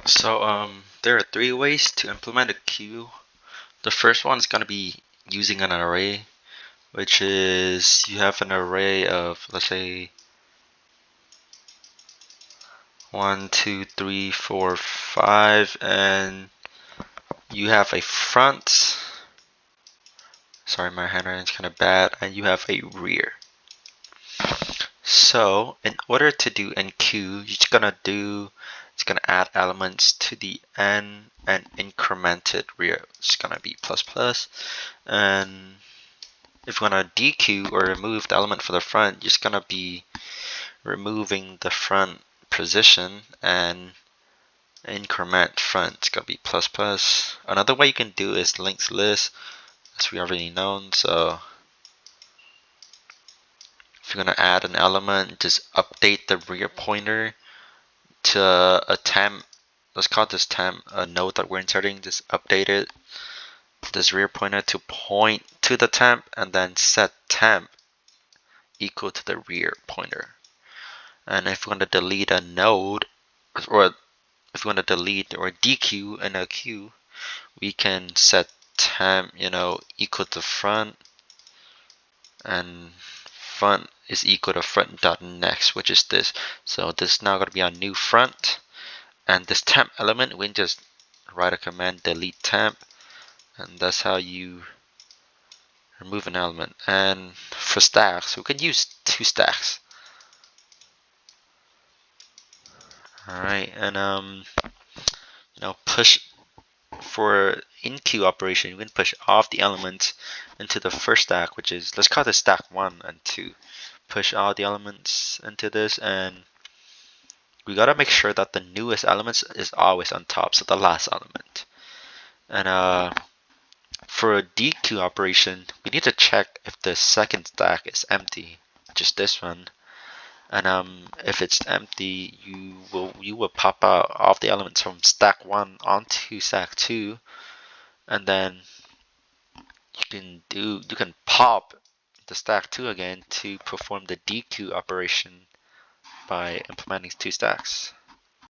There are three ways to implement a queue. The first one is going to be using an array, which is you have an array of, let's say, 1, 2, 3, 4, 5, and you have a front. Sorry, my handwriting is kind of bad, and you have a rear. So, in order to do enqueue, it's gonna add elements to the end and incremented rear. It's gonna be plus plus, and if you want to dequeue or remove the element for the front, you're just gonna be removing the front position and increment front. It's gonna be plus plus. Another way you can do is linked list, as we already known. So if you're gonna add an element, just update the rear pointer to a temp. Let's call this temp a node that we're inserting. Just update it, this rear pointer to point to the temp, and then set temp equal to the rear pointer. And if we want to delete a node, or if we want to delete or dequeue in a queue, we can set temp, equal to front, and front is equal to front dot next, which is this. So this is now going to be our new front, and this temp element, we can just write a command delete temp, and that's how you remove an element. And for stacks, we can use 2 stacks. Alright, and push for enqueue operation, you can push all of the elements into the first stack, which is, let's call this stack 1 and 2. Push all the elements into this, and we gotta make sure that the newest elements is always on top, so the last element. And for a dequeue operation, we need to check if the second stack is empty, which is this one. And if it's empty, you will pop out all of the elements from stack 1 onto stack 2, and then you can pop the stack 2 again to perform the dequeue operation by implementing 2 stacks.